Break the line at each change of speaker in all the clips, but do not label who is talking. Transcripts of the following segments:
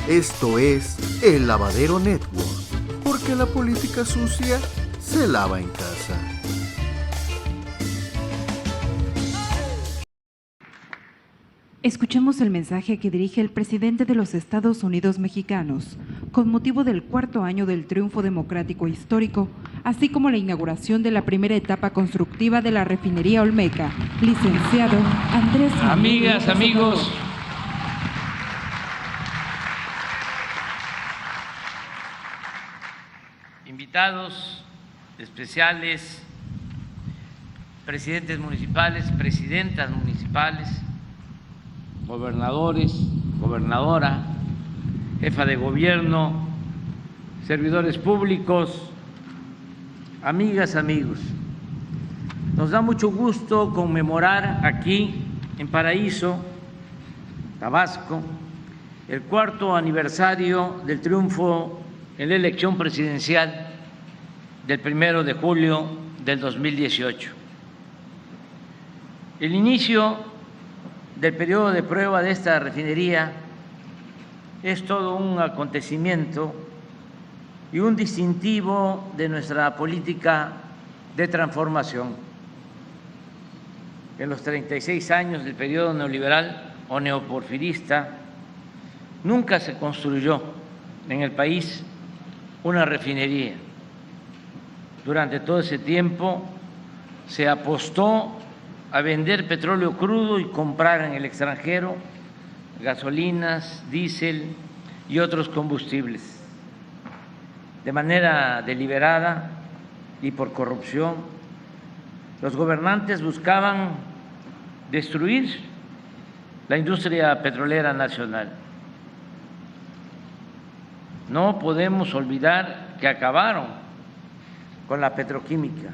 Esto es El Lavadero Network, porque la política sucia se lava en casa.
Escuchemos el mensaje que dirige el presidente de los Estados Unidos mexicanos con motivo del 4º año del triunfo democrático histórico, así como la inauguración de la primera etapa constructiva de la refinería Olmeca. Licenciado Andrés Manuel.
Amigas, amigos, invitados especiales, presidentes municipales, presidentas municipales, gobernadores, gobernadora, jefa de gobierno, servidores públicos, amigas, amigos. Nos da mucho gusto conmemorar aquí en Paraíso, Tabasco, el 4º aniversario del triunfo en la elección presidencial del 1 de julio del 2018. El inicio del periodo de prueba de esta refinería es todo un acontecimiento y un distintivo de nuestra política de transformación. En los 36 años del periodo neoliberal o neoporfirista, nunca se construyó en el país una refinería. Durante todo ese tiempo se apostó a vender petróleo crudo y comprar en el extranjero gasolinas, diésel y otros combustibles. De manera deliberada y por corrupción, los gobernantes buscaban destruir la industria petrolera nacional. No podemos olvidar que acabaron con la petroquímica,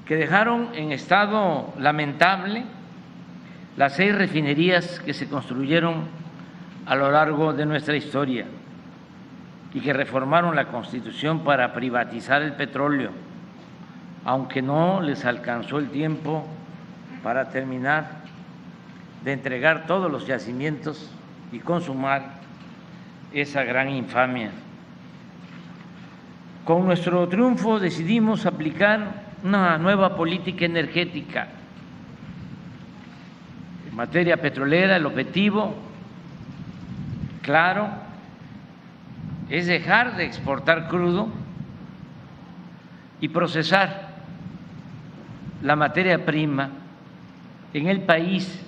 que dejaron en estado lamentable las 6 refinerías que se construyeron a lo largo de nuestra historia y que reformaron la Constitución para privatizar el petróleo, aunque no les alcanzó el tiempo para terminar de entregar todos los yacimientos y consumar esa gran infamia. Con nuestro triunfo decidimos aplicar una nueva política energética. En materia petrolera, el objetivo, claro, es dejar de exportar crudo y procesar la materia prima en el país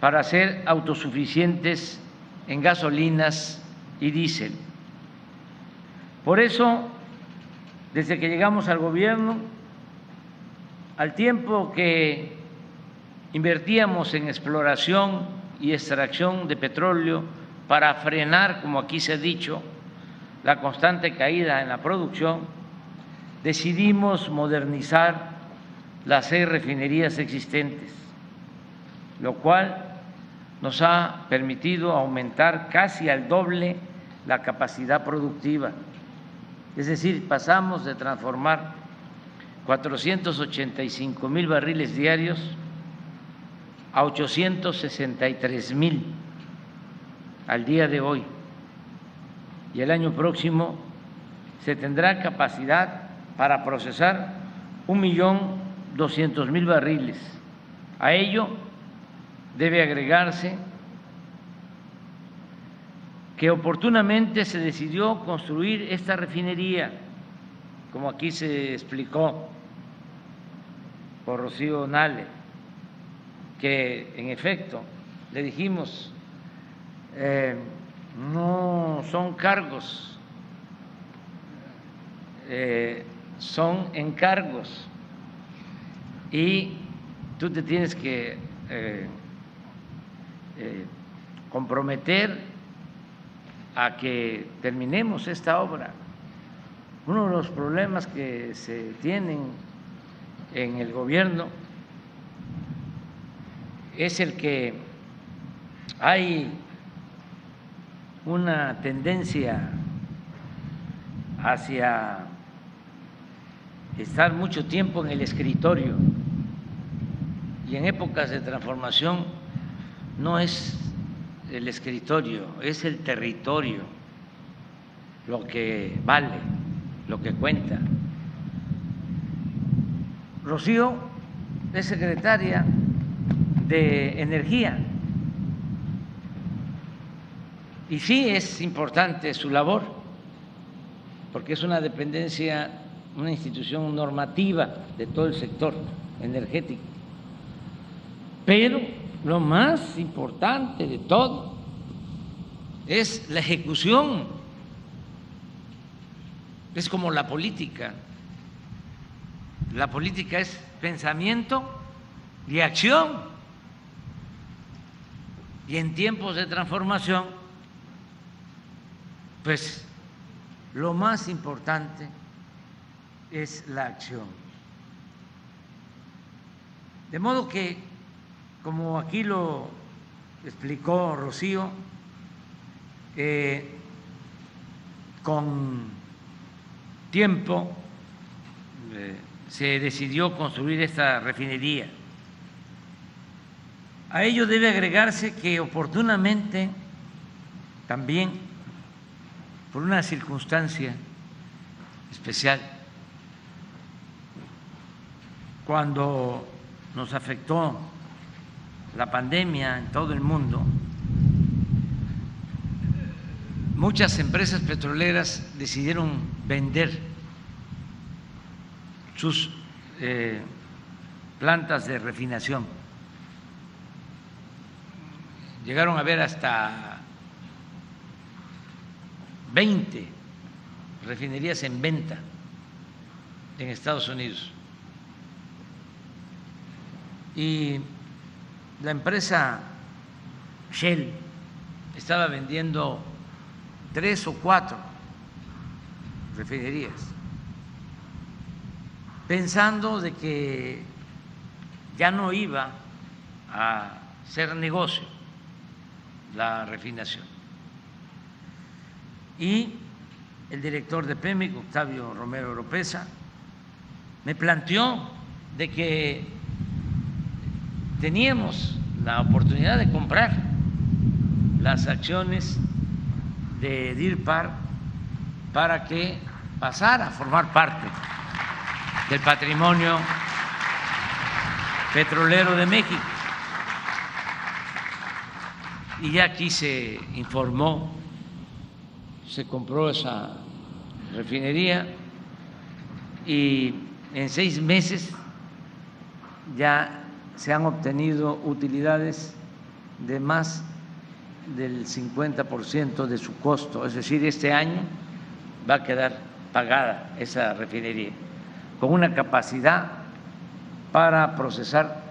para ser autosuficientes en gasolinas y diésel. Por eso, desde que llegamos al gobierno, al tiempo que invertíamos en exploración y extracción de petróleo para frenar, como aquí se ha dicho, la constante caída en la producción, decidimos modernizar las 6 refinerías existentes, lo cual nos ha permitido aumentar casi al doble la capacidad productiva. Es decir, pasamos de transformar 485,000 barriles diarios a 863,000 al día de hoy. Y el año próximo se tendrá capacidad para procesar 1,200,000 barriles. A ello debe agregarse que oportunamente se decidió construir esta refinería, como aquí se explicó por Rocío Nale, que en efecto le dijimos no son cargos, son encargos y tú te tienes que comprometer a que terminemos esta obra. Uno de los problemas que se tienen en el gobierno es el que hay una tendencia hacia estar mucho tiempo en el escritorio, y en épocas de transformación no es el escritorio, es el territorio lo que vale, lo que cuenta. Rocío es secretaria de Energía y sí es importante su labor porque es una dependencia, una institución normativa de todo el sector energético. Pero lo más importante de todo es la ejecución. Es como la política. La política es pensamiento y acción. Y en tiempos de transformación, pues lo más importante es la acción. De modo que, como aquí lo explicó Rocío, con tiempo se decidió construir esta refinería. A ello debe agregarse que oportunamente también, por una circunstancia especial, cuando nos afectó la pandemia en todo el mundo, muchas empresas petroleras decidieron vender sus plantas de refinación. Llegaron a haber hasta 20 refinerías en venta en Estados Unidos. Y la empresa Shell estaba vendiendo 3 o 4 refinerías, pensando de que ya no iba a ser negocio la refinación. Y el director de Pemex, Octavio Romero Oropesa, me planteó de que teníamos la oportunidad de comprar las acciones de Deer Park para que pasara a formar parte del patrimonio petrolero de México. Y ya aquí se informó, se compró esa refinería y en 6 meses ya se han obtenido utilidades de más del 50% de su costo, es decir, este año va a quedar pagada esa refinería con una capacidad para procesar,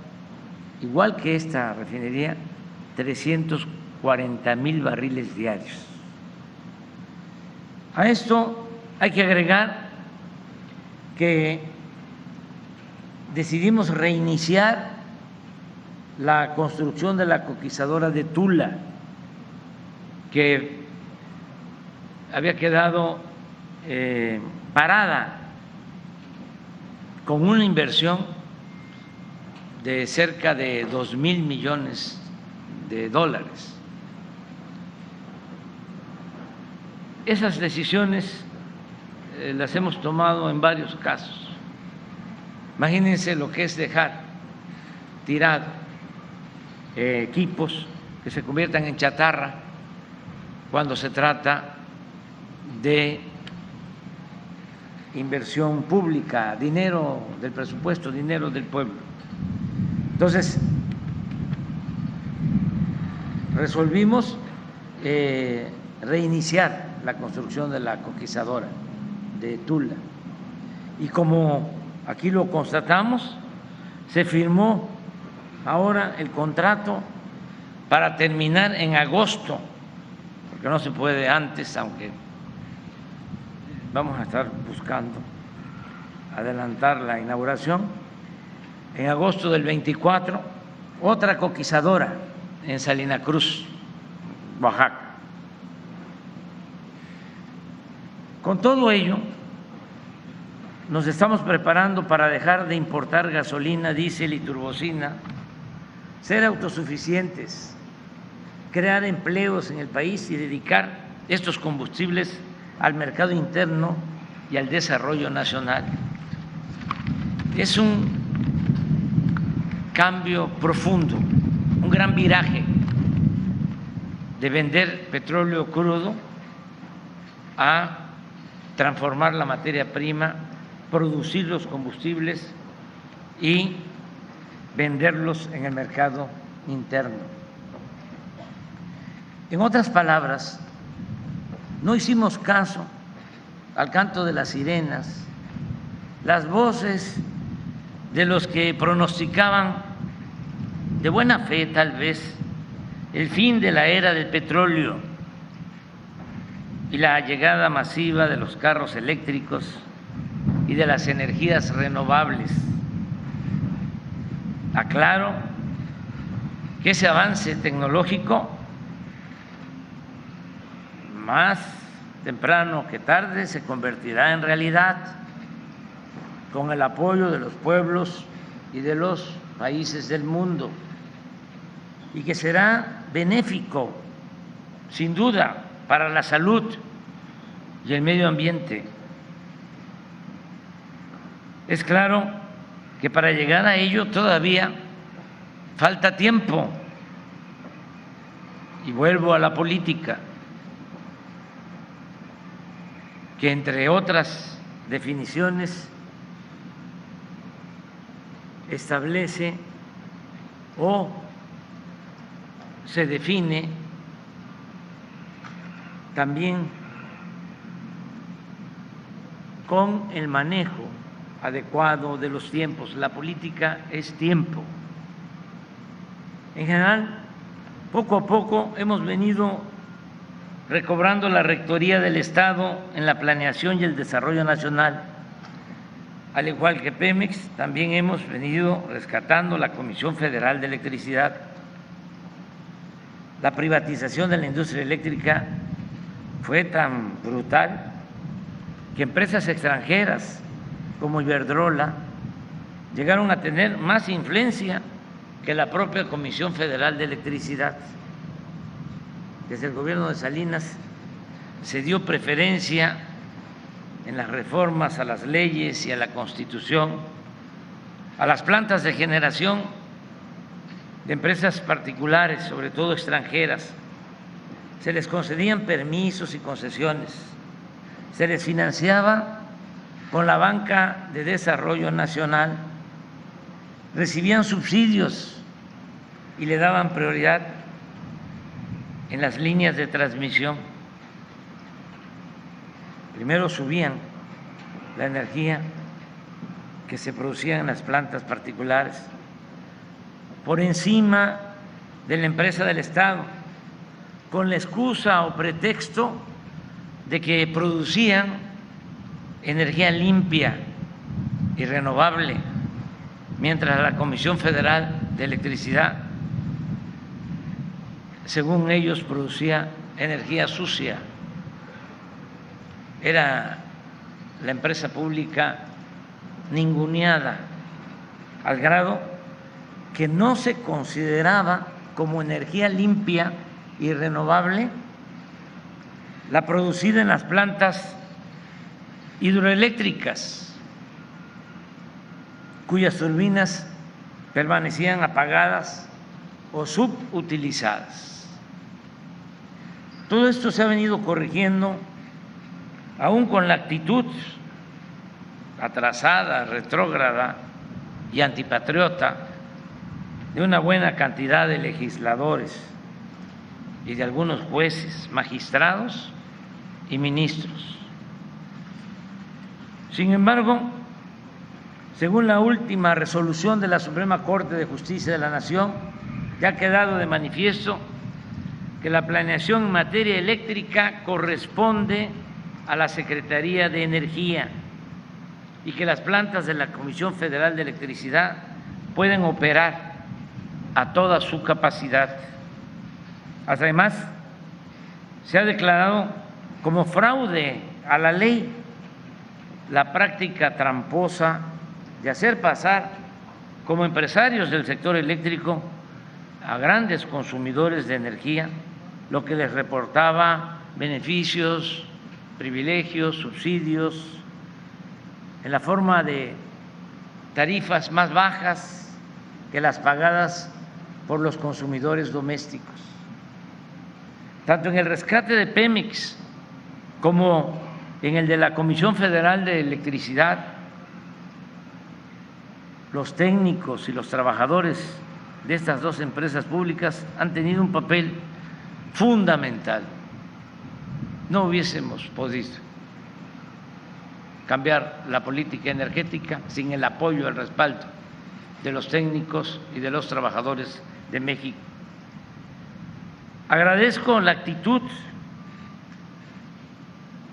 igual que esta refinería, 340,000 barriles diarios. A esto hay que agregar que decidimos reiniciar la construcción de la coquizadora de Tula, que había quedado parada con una inversión de cerca de 2,000 millones de dólares. Esas decisiones las hemos tomado en varios casos. Imagínense lo que es dejar tirado equipos que se conviertan en chatarra cuando se trata de inversión pública, dinero del presupuesto, dinero del pueblo. Entonces, resolvimos reiniciar la construcción de la coquizadora de Tula. Y como aquí lo constatamos, se firmó ahora el contrato para terminar en agosto, porque no se puede antes, aunque vamos a estar buscando adelantar la inauguración. En agosto del 24, otra coquizadora en Salina Cruz, Oaxaca. Con todo ello, nos estamos preparando para dejar de importar gasolina, diésel y turbocina, ser autosuficientes crear empleos en el país y dedicar estos combustibles al mercado interno y al desarrollo nacional. Es un cambio profundo, un gran viraje de vender petróleo crudo a transformar la materia prima, producir los combustibles y venderlos en el mercado interno. En otras palabras, no hicimos caso al canto de las sirenas, las voces de los que pronosticaban de buena fe tal vez el fin de la era del petróleo y la llegada masiva de los carros eléctricos y de las energías renovables. Aclaro que ese avance tecnológico, más temprano que tarde, se convertirá en realidad con el apoyo de los pueblos y de los países del mundo, y que será benéfico, sin duda, para la salud y el medio ambiente. Es claro que para llegar a ello todavía falta tiempo, y vuelvo a la política, que entre otras definiciones establece o se define también con el manejo adecuado de los tiempos. La política es tiempo. En general, poco a poco hemos venido recobrando la rectoría del Estado en la planeación y el desarrollo nacional. Al igual que Pemex, también hemos venido rescatando la Comisión Federal de Electricidad. La privatización de la industria eléctrica fue tan brutal que empresas extranjeras como Iberdrola llegaron a tener más influencia que la propia Comisión Federal de Electricidad. Desde el gobierno de Salinas se dio preferencia en las reformas a las leyes y a la Constitución a las plantas de generación de empresas particulares, sobre todo extranjeras. Se les concedían permisos y concesiones, se les financiaba con la banca de desarrollo nacional, recibían subsidios y le daban prioridad en las líneas de transmisión. Primero subían la energía que se producía en las plantas particulares por encima de la empresa del Estado, con la excusa o pretexto de que producían energía limpia y renovable, mientras la Comisión Federal de Electricidad, según ellos, producía energía sucia. Era la empresa pública ninguneada, al grado que no se consideraba como energía limpia y renovable la producida en las plantas hidroeléctricas, cuyas turbinas permanecían apagadas o subutilizadas. Todo esto se ha venido corrigiendo, aún con la actitud atrasada, retrógrada y antipatriota de una buena cantidad de legisladores y de algunos jueces, magistrados y ministros. Sin embargo, según la última resolución de la Suprema Corte de Justicia de la Nación, ya ha quedado de manifiesto que la planeación en materia eléctrica corresponde a la Secretaría de Energía y que las plantas de la Comisión Federal de Electricidad pueden operar a toda su capacidad. Además, se ha declarado como fraude a la ley la práctica tramposa de hacer pasar como empresarios del sector eléctrico a grandes consumidores de energía, lo que les reportaba beneficios, privilegios, subsidios, en la forma de tarifas más bajas que las pagadas por los consumidores domésticos. Tanto en el rescate de Pemex como en el de la Comisión Federal de Electricidad, los técnicos y los trabajadores de estas dos empresas públicas han tenido un papel fundamental. No hubiésemos podido cambiar la política energética sin el apoyo, el respaldo de los técnicos y de los trabajadores de México. Agradezco la actitud,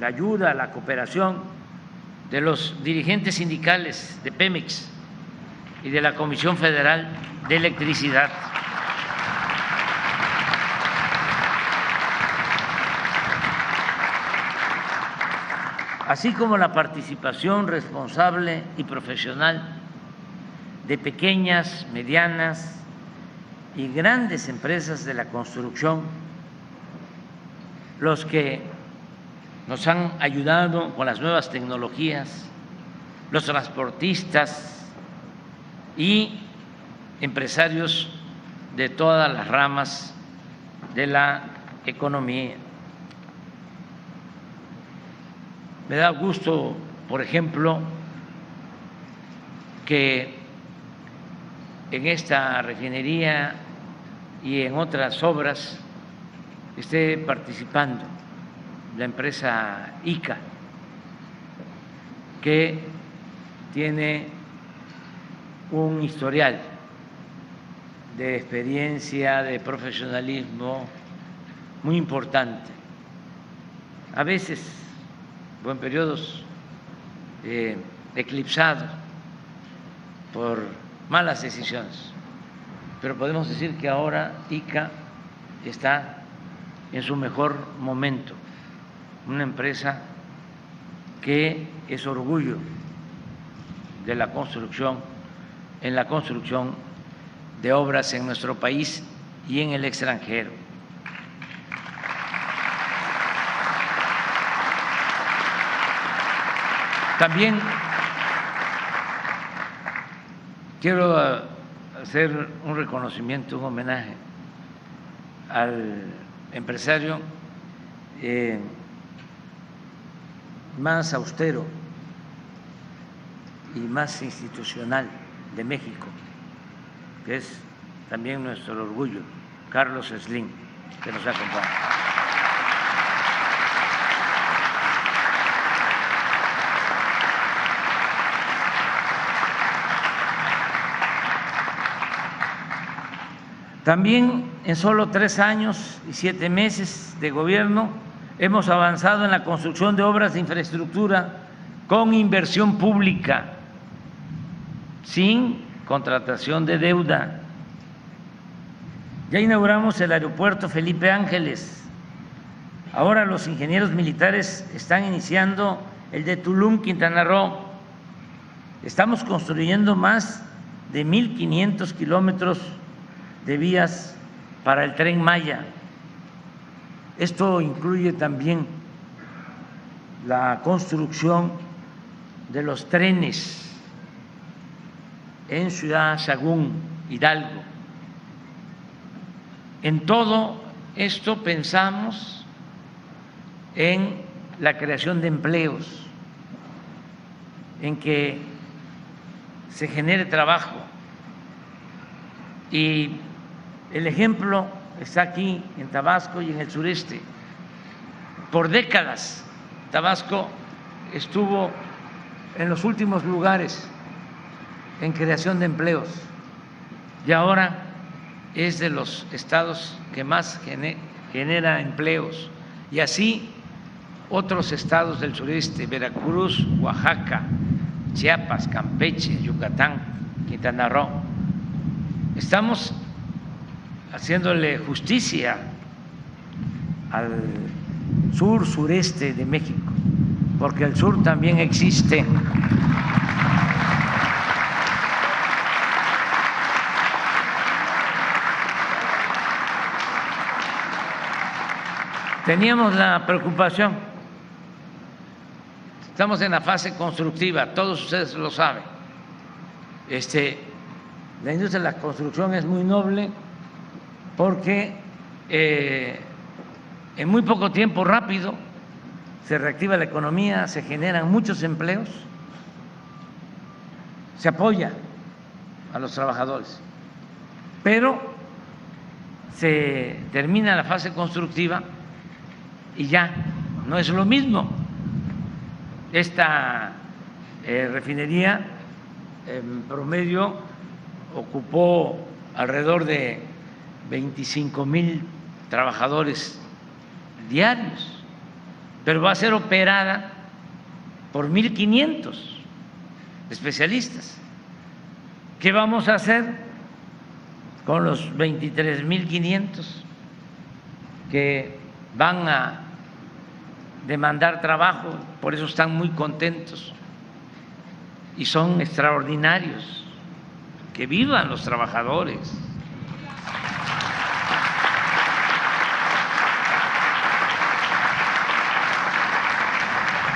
la ayuda, la cooperación de los dirigentes sindicales de Pemex y de la Comisión Federal de Electricidad. Así como la participación responsable y profesional de pequeñas, medianas y grandes empresas de la construcción, los que nos han ayudado con las nuevas tecnologías, los transportistas y empresarios de todas las ramas de la economía. Me da gusto, por ejemplo, que en esta refinería y en otras obras esté participando la empresa ICA, que tiene un historial de experiencia, de profesionalismo muy importante. A veces, o en periodos eclipsados por malas decisiones, pero podemos decir que ahora ICA está en su mejor momento, una empresa que es orgullo de la construcción, en la construcción de obras en nuestro país y en el extranjero. También quiero hacer un reconocimiento, un homenaje al empresario más austero y más institucional de México, que es también nuestro orgullo, Carlos Slim, que nos acompaña. También en solo 3 años y 7 meses de gobierno hemos avanzado en la construcción de obras de infraestructura con inversión pública, sin contratación de deuda. Ya inauguramos el aeropuerto Felipe Ángeles. Ahora los ingenieros militares están iniciando el de Tulum, Quintana Roo. Estamos construyendo más de 1,500 kilómetros de vías para el Tren Maya. Esto incluye también la construcción de los trenes en Ciudad Sagún, Hidalgo. En todo esto pensamos en la creación de empleos, en que se genere trabajo. Y el ejemplo está aquí en Tabasco y en el sureste. Por décadas, Tabasco estuvo en los últimos lugares en creación de empleos y ahora es de los estados que más genera empleos. Y así otros estados del sureste, Veracruz, Oaxaca, Chiapas, Campeche, Yucatán, Quintana Roo. Estamos haciéndole justicia al sur, sureste de México, porque el sur también existe. teníamos la preocupación, estamos en la fase constructiva, todos ustedes lo saben. La industria de la construcción es muy noble porque en muy poco tiempo, rápido, se reactiva la economía, se generan muchos empleos, se apoya a los trabajadores, pero se termina la fase constructiva y ya no es lo mismo. Esta refinería en promedio ocupó alrededor de 25,000 trabajadores diarios, pero va a ser operada por 1,500 especialistas. ¿Qué vamos a hacer con los 23,500 que van a demandar trabajo? Por eso están muy contentos y son extraordinarios. Que vivan los trabajadores.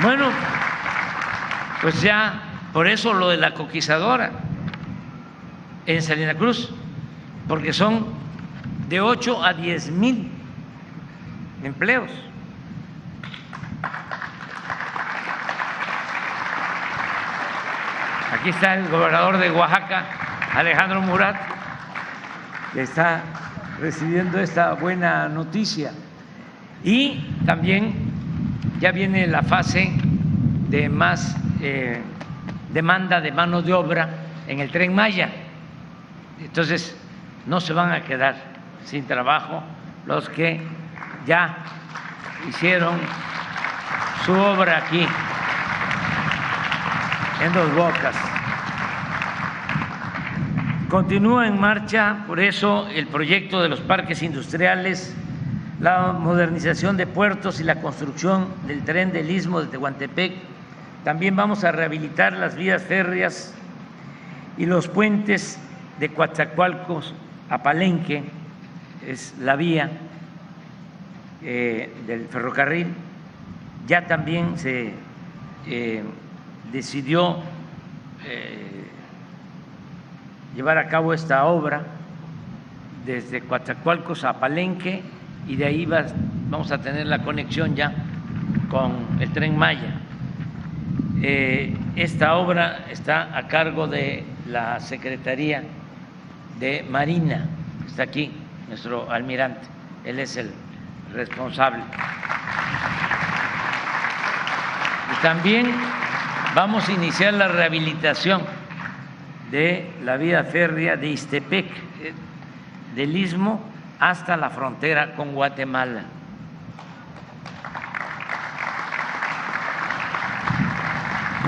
Bueno, pues ya por eso lo de la coquizadora en Salina Cruz, porque son de 8 a 10,000 empleos. Aquí está el gobernador de Oaxaca, Alejandro Murat, que está recibiendo esta buena noticia. Y también ya viene la fase de más demanda de mano de obra en el Tren Maya. Entonces, no se van a quedar sin trabajo los que ya hicieron su obra aquí en Dos Bocas. Continúa en marcha, por eso, el proyecto de los parques industriales, la modernización de puertos y la construcción del tren del Istmo de Tehuantepec. También vamos a rehabilitar las vías férreas y los puentes de Coatzacoalcos a Palenque, es la vía del ferrocarril. Ya también se decidió llevar a cabo esta obra desde Coatzacoalcos a Palenque y de ahí vamos a tener la conexión ya con el Tren Maya. Esta obra está a cargo de la Secretaría de Marina, está aquí nuestro almirante, él es el responsable. Y también vamos a iniciar la rehabilitación de la vía férrea de Ixtepec, del Istmo hasta la frontera con Guatemala.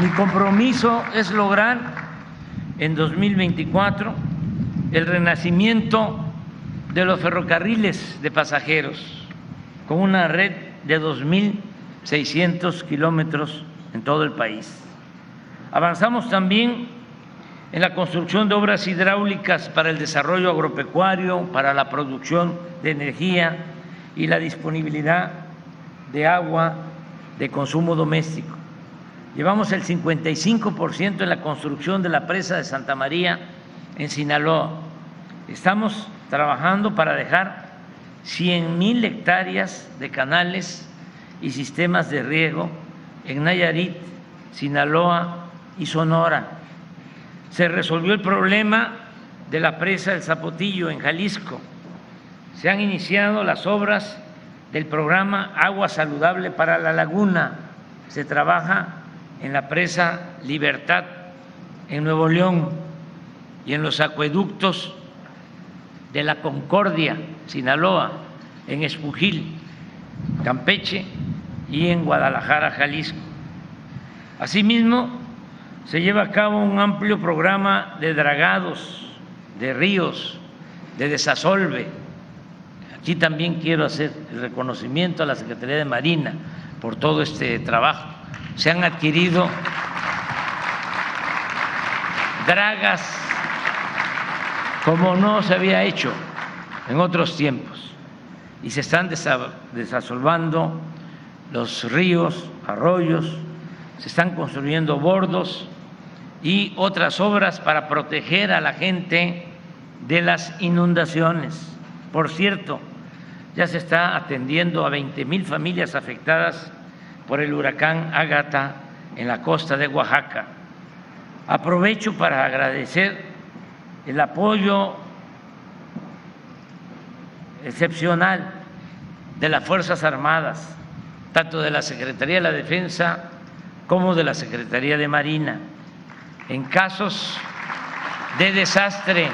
Mi compromiso es lograr en 2024 el renacimiento de los ferrocarriles de pasajeros con una red de 2,600 kilómetros en todo el país. Avanzamos también en la construcción de obras hidráulicas para el desarrollo agropecuario, para la producción de energía y la disponibilidad de agua de consumo doméstico. Llevamos el 55% en la construcción de la presa de Santa María en Sinaloa. Estamos trabajando para dejar 100,000 hectáreas de canales y sistemas de riego en Nayarit, Sinaloa y Sonora. Se resolvió el problema de la presa del Zapotillo en Jalisco. Se han iniciado las obras del programa Agua Saludable para la Laguna. Se trabaja en la presa Libertad en Nuevo León y en los acueductos de la Concordia, Sinaloa, en Espujil, Campeche y en Guadalajara, Jalisco. Asimismo, se lleva a cabo un amplio programa de dragados de ríos, de desasolve. Aquí también quiero hacer el reconocimiento a la Secretaría de Marina por todo este trabajo. Se han adquirido dragas como no se había hecho en otros tiempos. y se están desasolvando los ríos, arroyos, se están construyendo bordos y otras obras para proteger a la gente de las inundaciones. Por cierto, ya se está atendiendo a 20,000 familias afectadas por el huracán Ágata en la costa de Oaxaca. Aprovecho para agradecer el apoyo excepcional de las Fuerzas Armadas, tanto de la Secretaría de la Defensa como de la Secretaría de Marina. En casos de desastre,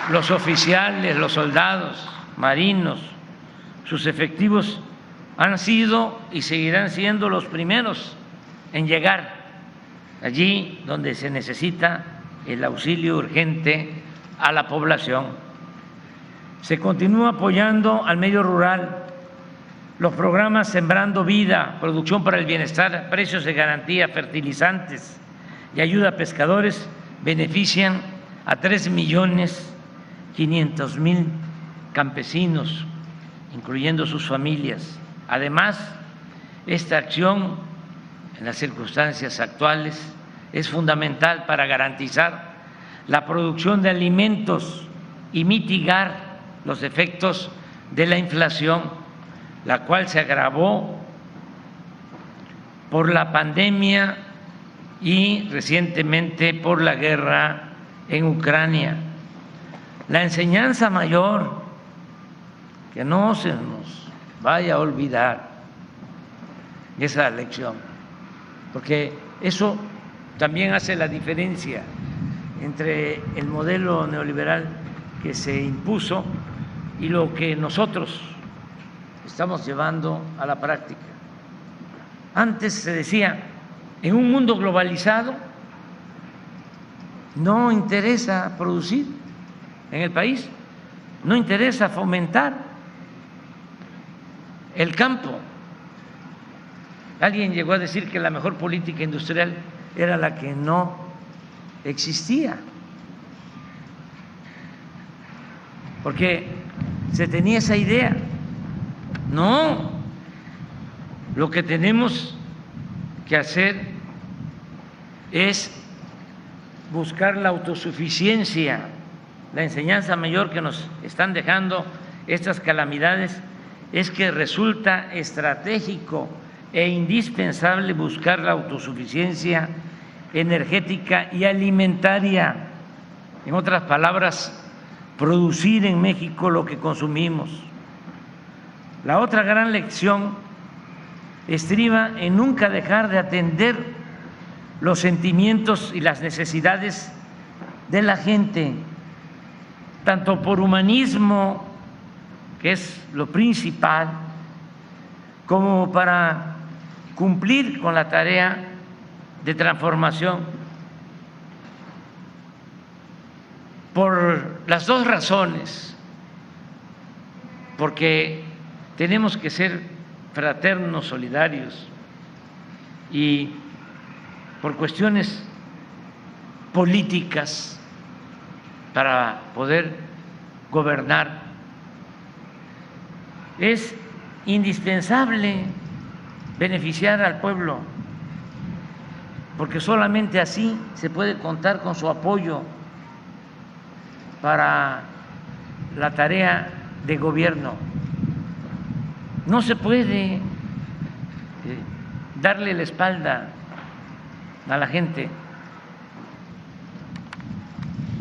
los oficiales, los soldados, marinos, sus efectivos han sido y seguirán siendo los primeros en llegar allí donde se necesita el auxilio urgente a la población. Se continúa apoyando al medio rural. Los programas Sembrando Vida, Producción para el Bienestar, Precios de Garantía, Fertilizantes y Ayuda a Pescadores benefician a 3,500,000 campesinos, incluyendo sus familias. Además, esta acción en las circunstancias actuales es fundamental para garantizar la producción de alimentos y mitigar los efectos de la inflación, la cual se agravó por la pandemia y recientemente por la guerra en Ucrania. La enseñanza mayor, que no se nos vaya a olvidar esa lección, porque eso también hace la diferencia entre el modelo neoliberal que se impuso y lo que nosotros estamos llevando a la práctica. Antes se decía, en un mundo globalizado no interesa producir en el país, no interesa fomentar el campo. Alguien llegó a decir que la mejor política industrial era la que no existía, porque se tenía esa idea. No, lo que tenemos que hacer es buscar la autosuficiencia. La enseñanza mayor que nos están dejando estas calamidades es que resulta estratégico e indispensable buscar la autosuficiencia energética y alimentaria. En otras palabras, producir en México lo que consumimos. La otra gran lección estriba en nunca dejar de atender los sentimientos y las necesidades de la gente, tanto por humanismo, que es lo principal, como para cumplir con la tarea de transformación. Por las dos razones, porque tenemos que ser fraternos, solidarios, y por cuestiones políticas para poder gobernar. Es indispensable beneficiar al pueblo, porque solamente así se puede contar con su apoyo para la tarea de gobierno. No se puede darle la espalda a la gente.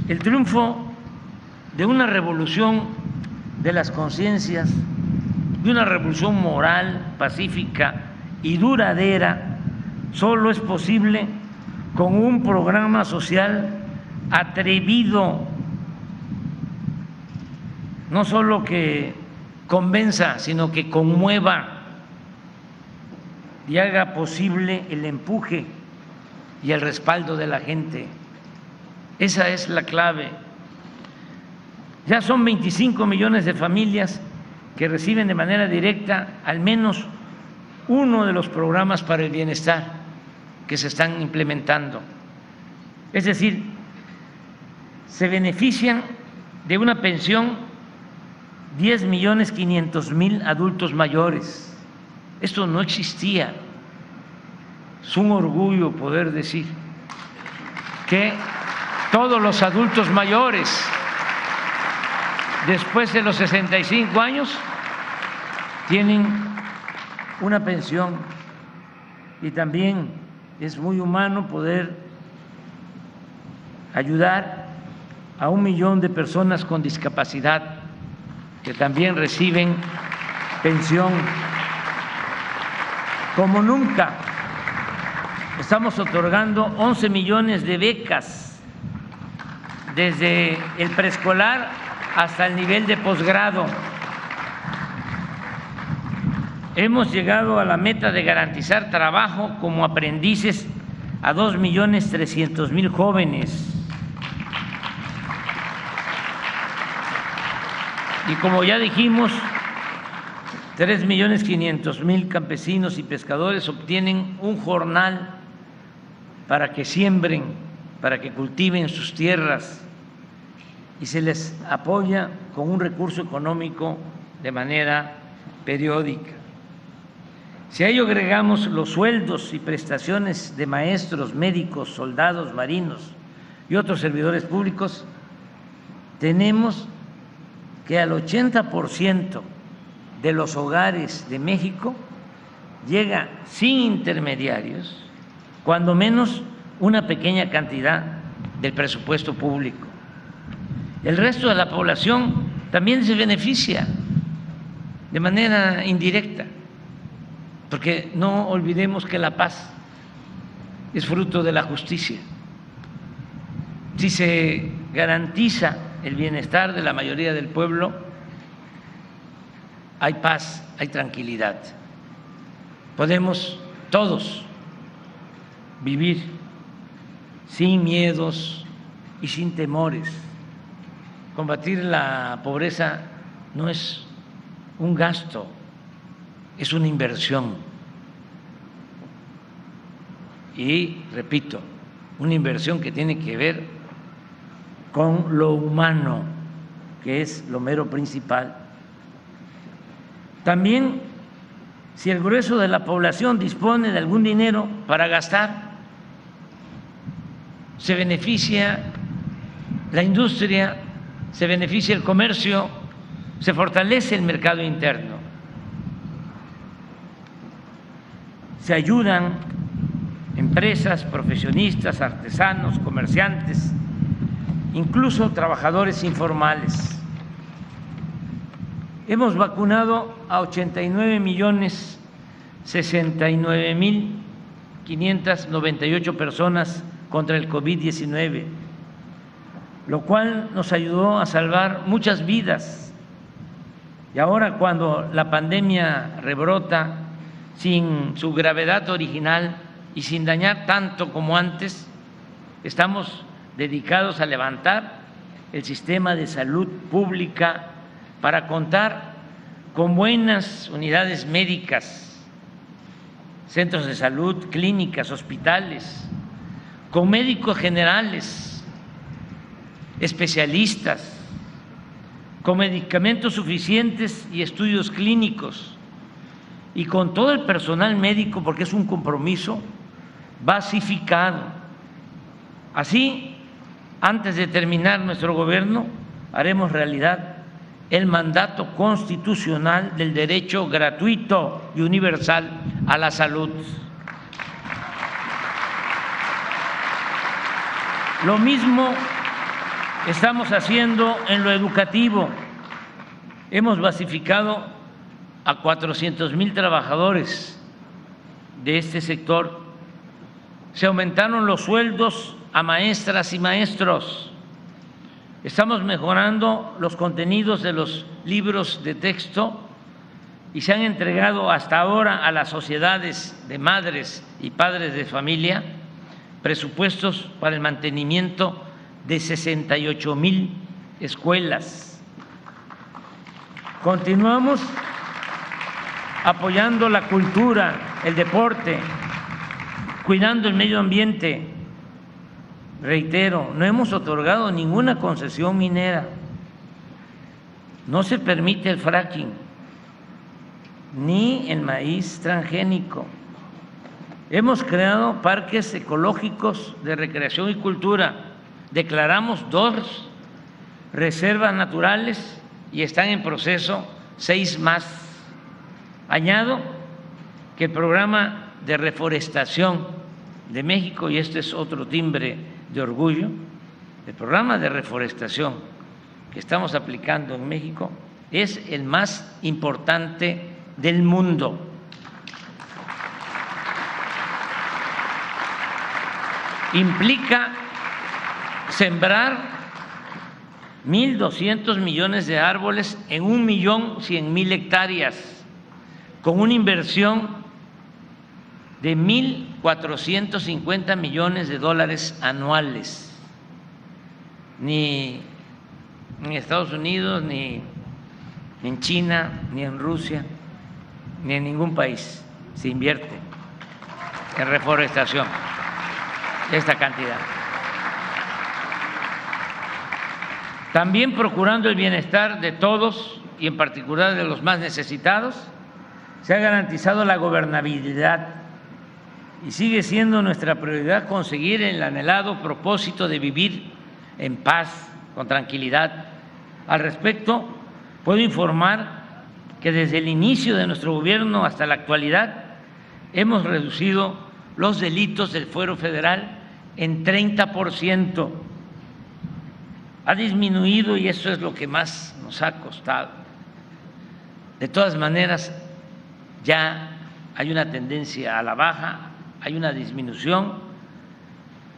El triunfo de una revolución de las conciencias, de una revolución moral, pacífica y duradera, solo es posible con un programa social atrevido, no solo que convenza, sino que conmueva y haga posible el empuje y el respaldo de la gente. Esa es la clave. Ya son 25 millones de familias que reciben de manera directa al menos uno de los programas para el bienestar que se están implementando. Es decir, se benefician de una pensión 10.500.000 adultos mayores. Esto no existía. Es un orgullo poder decir que todos los adultos mayores después de los 65 años tienen una pensión, y también es muy humano poder ayudar a 1 millón de personas con discapacidad que también reciben pensión. Como nunca, estamos otorgando 11 millones de becas desde el preescolar hasta el nivel de posgrado. Hemos llegado a la meta de garantizar trabajo como aprendices a 2.300.000 jóvenes. Y como ya dijimos, 3.500.000 campesinos y pescadores obtienen un jornal para que siembren, para que cultiven sus tierras, y se les apoya con un recurso económico de manera periódica. Si a ello agregamos los sueldos y prestaciones de maestros, médicos, soldados, marinos y otros servidores públicos, tenemos que al 80% de los hogares de México llega sin intermediarios, cuando menos una pequeña cantidad del presupuesto público. El resto de la población también se beneficia de manera indirecta, porque no olvidemos que la paz es fruto de la justicia. Si se garantiza el bienestar de la mayoría del pueblo, hay paz, hay tranquilidad. Podemos todos vivir sin miedos y sin temores. Combatir la pobreza no es un gasto, es una inversión. Y repito, una inversión que tiene que ver con lo humano, que es lo mero principal. También, si el grueso de la población dispone de algún dinero para gastar, se beneficia la industria, se beneficia el comercio, se fortalece el mercado interno, se ayudan empresas, profesionistas, artesanos, comerciantes, incluso trabajadores informales. Hemos vacunado a 89.069.598 personas contra el COVID-19, lo cual nos ayudó a salvar muchas vidas. Y ahora, cuando la pandemia rebrota sin su gravedad original y sin dañar tanto como antes, estamos dedicados a levantar el sistema de salud pública para contar con buenas unidades médicas, centros de salud, clínicas, hospitales, con médicos generales, especialistas, con medicamentos suficientes y estudios clínicos, y con todo el personal médico, porque es un compromiso basificado. Así, antes de terminar nuestro gobierno, haremos realidad el mandato constitucional del derecho gratuito y universal a la salud. Lo mismo estamos haciendo en lo educativo. Hemos basificado a 400,000 trabajadores de este sector. Se aumentaron los sueldos a maestras y maestros. Estamos mejorando los contenidos de los libros de texto y se han entregado hasta ahora a las sociedades de madres y padres de familia presupuestos para el mantenimiento de 68,000 escuelas. Continuamos apoyando la cultura, el deporte, cuidando el medio ambiente. Reitero, no hemos otorgado ninguna concesión minera, no se permite el fracking ni el maíz transgénico. Hemos creado parques ecológicos de recreación y cultura. Declaramos 2 reservas naturales y están en proceso 6 más. Añado que el programa de reforestación de México, y este es otro timbre de orgullo, el programa de reforestación que estamos aplicando en México es el más importante del mundo. Implica sembrar 1.200 millones de árboles en 1.100.000 hectáreas, con una inversión de $1.450 millones anuales. Ni en Estados Unidos, ni en China, ni en Rusia, ni en ningún país se invierte en reforestación esta cantidad. También procurando el bienestar de todos y en particular de los más necesitados, se ha garantizado la gobernabilidad y sigue siendo nuestra prioridad conseguir el anhelado propósito de vivir en paz, con tranquilidad. Al respecto, puedo informar que desde el inicio de nuestro gobierno hasta la actualidad hemos reducido los delitos del fuero federal en 30%. Ha disminuido y eso es lo que más nos ha costado. De todas maneras, ya hay una tendencia a la baja, hay una disminución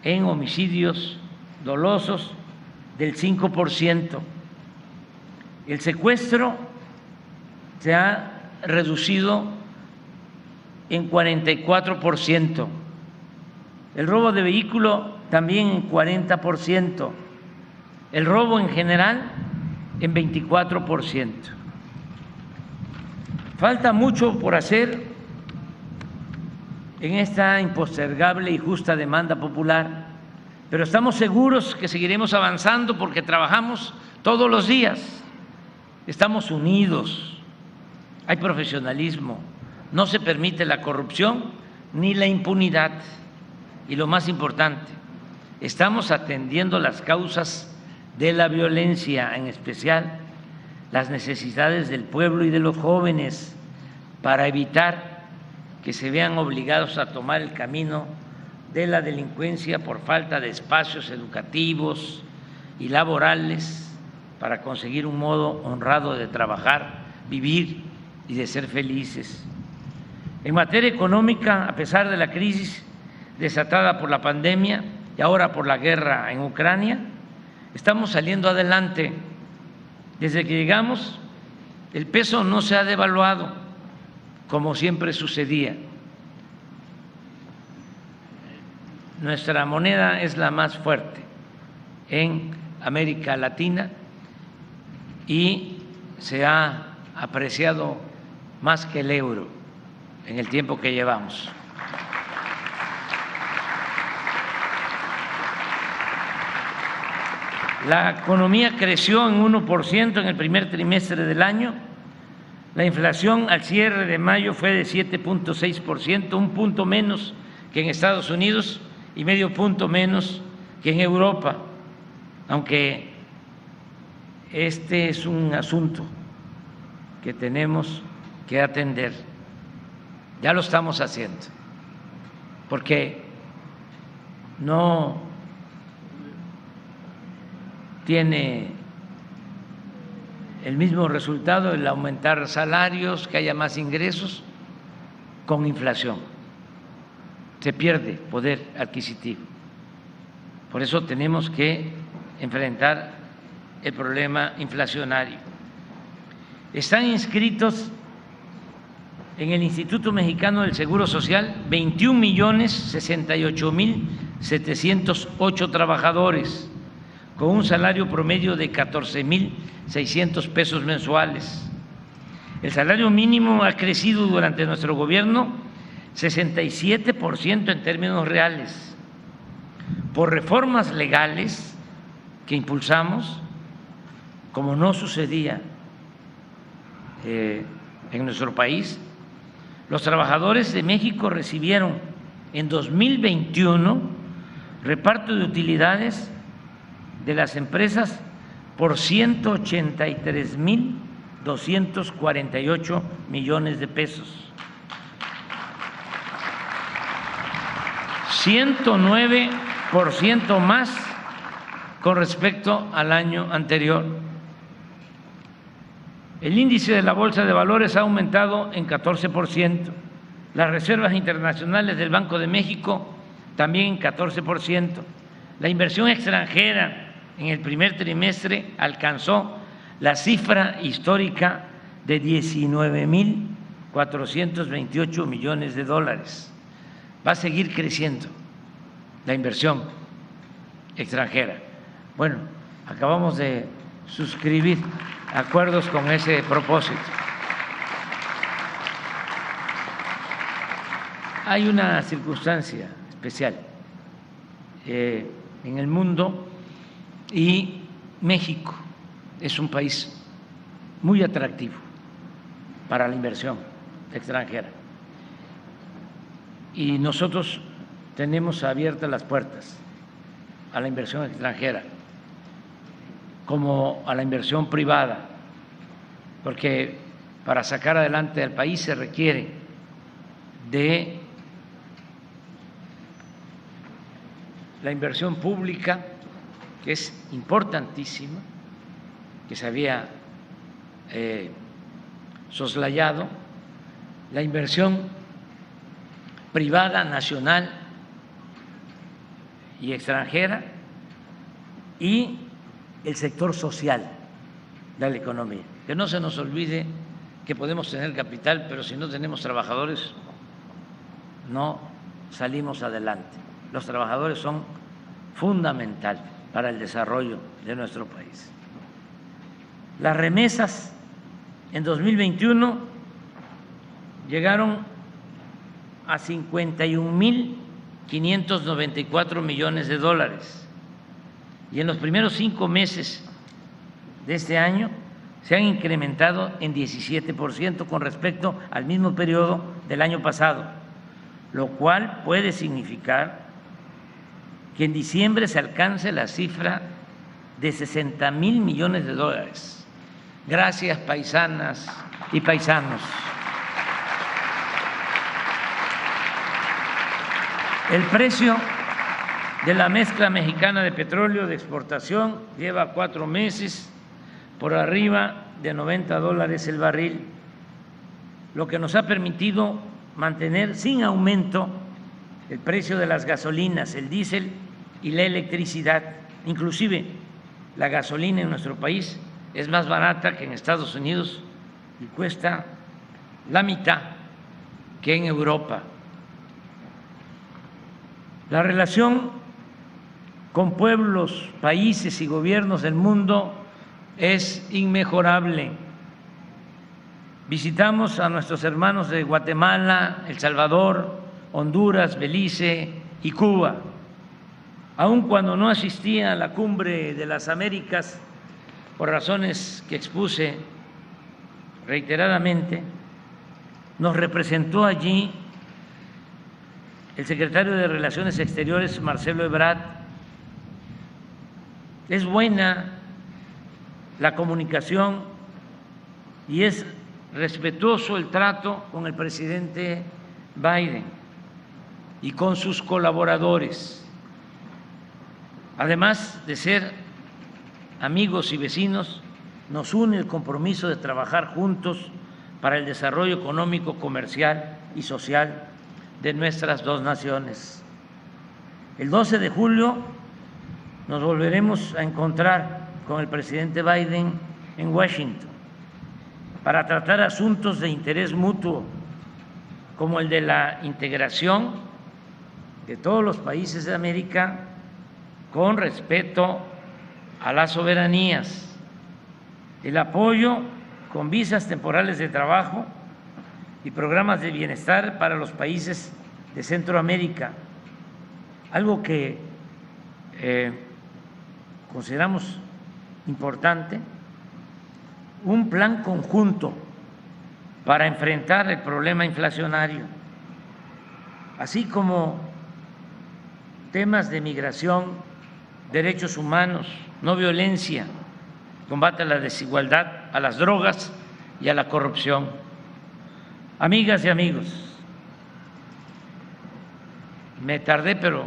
en homicidios dolosos del 5%. El secuestro se ha reducido en 44%. El robo de vehículo también en 40%. El robo en general en 24%. Falta mucho por hacer en esta impostergable y justa demanda popular, pero estamos seguros que seguiremos avanzando porque trabajamos todos los días, estamos unidos, hay profesionalismo, no se permite la corrupción ni la impunidad y lo más importante, estamos atendiendo las causas de la violencia, en especial las necesidades del pueblo y de los jóvenes, para evitar que se vean obligados a tomar el camino de la delincuencia por falta de espacios educativos y laborales para conseguir un modo honrado de trabajar, vivir y de ser felices. En materia económica, a pesar de la crisis desatada por la pandemia y ahora por la guerra en Ucrania, estamos saliendo adelante. Desde que llegamos, el peso no se ha devaluado como siempre sucedía. Nuestra moneda es la más fuerte en América Latina y se ha apreciado más que el euro en el tiempo que llevamos. La economía creció en 1% en el primer trimestre del año. La inflación al cierre de mayo fue de 7.6%, un punto menos que en Estados Unidos y medio punto menos que en Europa, aunque este es un asunto que tenemos que atender. Ya lo estamos haciendo, porque no tiene el mismo resultado el aumentar salarios, que haya más ingresos con inflación. Se pierde poder adquisitivo. Por eso tenemos que enfrentar el problema inflacionario. Están inscritos en el Instituto Mexicano del Seguro Social 21.068.708 trabajadores con un salario promedio de 14.600 pesos mensuales. El salario mínimo ha crecido durante nuestro gobierno 67% en términos reales. Por reformas legales que impulsamos, como no sucedía en nuestro país. Los trabajadores de México recibieron en 2021 reparto de utilidades de las empresas por 183.248 millones de pesos. 109% más con respecto al año anterior. El índice de la Bolsa de Valores ha aumentado en 14%. Las reservas internacionales del Banco de México también en 14%. La inversión extranjera en el primer trimestre alcanzó la cifra histórica de 19.428 millones de dólares. Va a seguir creciendo la inversión extranjera. Bueno, acabamos de suscribir acuerdos con ese propósito. Hay una circunstancia especial en el mundo y México es un país muy atractivo para la inversión extranjera. Y nosotros tenemos abiertas las puertas a la inversión extranjera, como a la inversión privada, porque para sacar adelante al país se requiere de la inversión pública, que es importantísima, que se había soslayado, la inversión privada, nacional y extranjera, y el sector social de la economía. Que no se nos olvide que podemos tener capital, pero si no tenemos trabajadores, no salimos adelante. Los trabajadores son fundamentales para el desarrollo de nuestro país. Las remesas en 2021 llegaron a 51.594 millones de dólares y en los primeros 5 meses de este año se han incrementado en 17% con respecto al mismo periodo del año pasado, lo cual puede significar que en diciembre se alcance la cifra de 60.000 millones de dólares. Gracias, paisanas y paisanos. El precio de la mezcla mexicana de petróleo de exportación lleva 4 meses por arriba de $90 el barril, lo que nos ha permitido mantener sin aumento el precio de las gasolinas, el diésel y la electricidad. Inclusive la gasolina en nuestro país es más barata que en Estados Unidos y cuesta la mitad que en Europa. La relación con pueblos, países y gobiernos del mundo es inmejorable. Visitamos a nuestros hermanos de Guatemala, El Salvador, Honduras, Belice y Cuba. Aun cuando no asistí a la Cumbre de las Américas, por razones que expuse reiteradamente, nos representó allí el secretario de Relaciones Exteriores, Marcelo Ebrard. Es buena la comunicación y es respetuoso el trato con el presidente Biden y con sus colaboradores. Además de ser amigos y vecinos, nos une el compromiso de trabajar juntos para el desarrollo económico, comercial y social de nuestras dos naciones. El 12 de julio nos volveremos a encontrar con el presidente Biden en Washington para tratar asuntos de interés mutuo, como el de la integración de todos los países de América con respeto a las soberanías, el apoyo con visas temporales de trabajo y programas de bienestar para los países de Centroamérica, algo que consideramos importante, un plan conjunto para enfrentar el problema inflacionario, así como temas de migración, derechos humanos, no violencia, combate a la desigualdad, a las drogas y a la corrupción. Amigas y amigos, me tardé, pero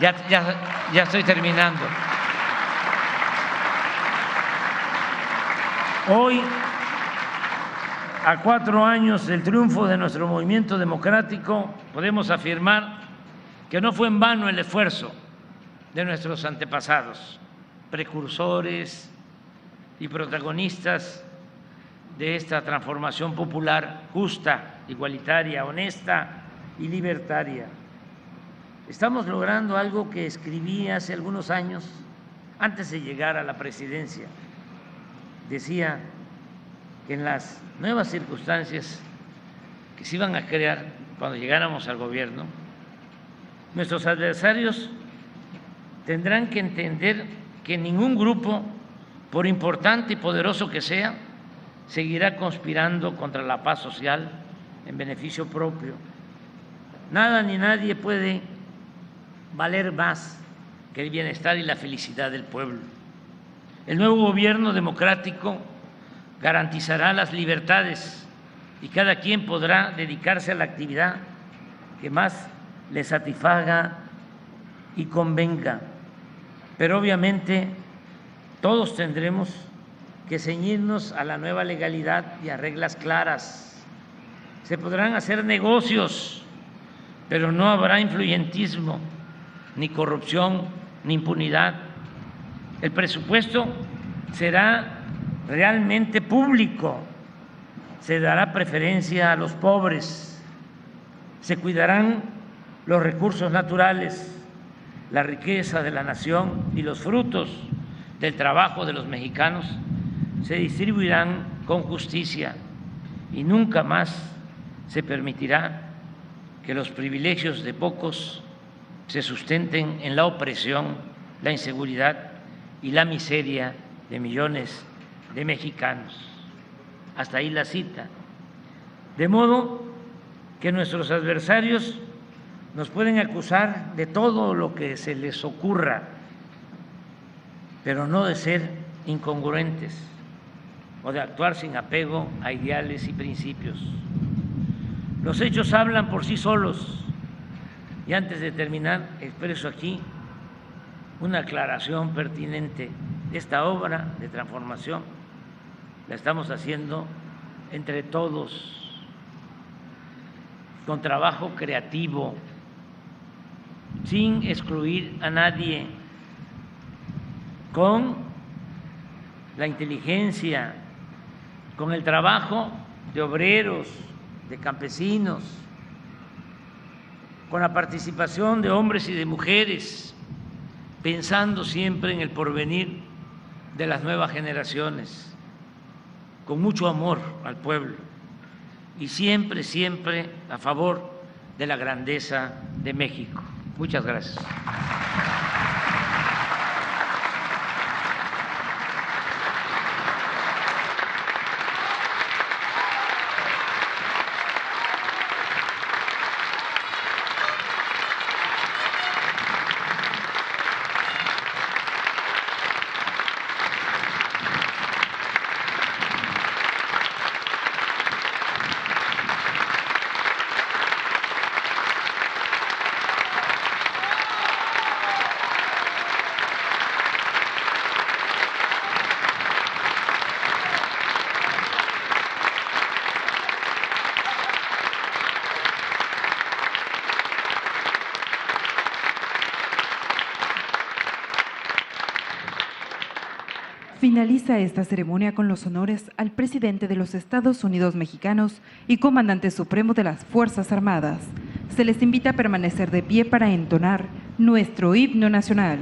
ya estoy terminando. Hoy, a 4 años del triunfo de nuestro movimiento democrático, podemos afirmar que no fue en vano el esfuerzo de nuestros antepasados, precursores y protagonistas de esta transformación popular justa, igualitaria, honesta y libertaria. Estamos logrando algo que escribí hace algunos años, antes de llegar a la presidencia. Decía que en las nuevas circunstancias que se iban a crear cuando llegáramos al gobierno, nuestros adversarios tendrán que entender que ningún grupo, por importante y poderoso que sea, seguirá conspirando contra la paz social en beneficio propio. Nada ni nadie puede valer más que el bienestar y la felicidad del pueblo. El nuevo gobierno democrático garantizará las libertades y cada quien podrá dedicarse a la actividad que más le satisfaga y convenga. Pero obviamente todos tendremos que ceñirnos a la nueva legalidad y a reglas claras. Se podrán hacer negocios, pero no habrá influyentismo, ni corrupción, ni impunidad. El presupuesto será realmente público, se dará preferencia a los pobres, se cuidarán los recursos naturales, la riqueza de la nación y los frutos del trabajo de los mexicanos se distribuirán con justicia y nunca más se permitirá que los privilegios de pocos se sustenten en la opresión, la inseguridad y la miseria de millones de mexicanos. Hasta ahí la cita. De modo que nuestros adversarios nos pueden acusar de todo lo que se les ocurra, pero no de ser incongruentes o de actuar sin apego a ideales y principios. Los hechos hablan por sí solos. Y antes de terminar, expreso aquí una aclaración pertinente. Esta obra de transformación la estamos haciendo entre todos, con trabajo creativo, sin excluir a nadie, con la inteligencia, con el trabajo de obreros, de campesinos, con la participación de hombres y de mujeres, pensando siempre en el porvenir de las nuevas generaciones, con mucho amor al pueblo y siempre, siempre a favor de la grandeza de México. Muchas gracias.
Finaliza esta ceremonia con los honores al presidente de los Estados Unidos mexicanos y comandante supremo de las Fuerzas Armadas. Se les invita a permanecer de pie para entonar nuestro himno nacional.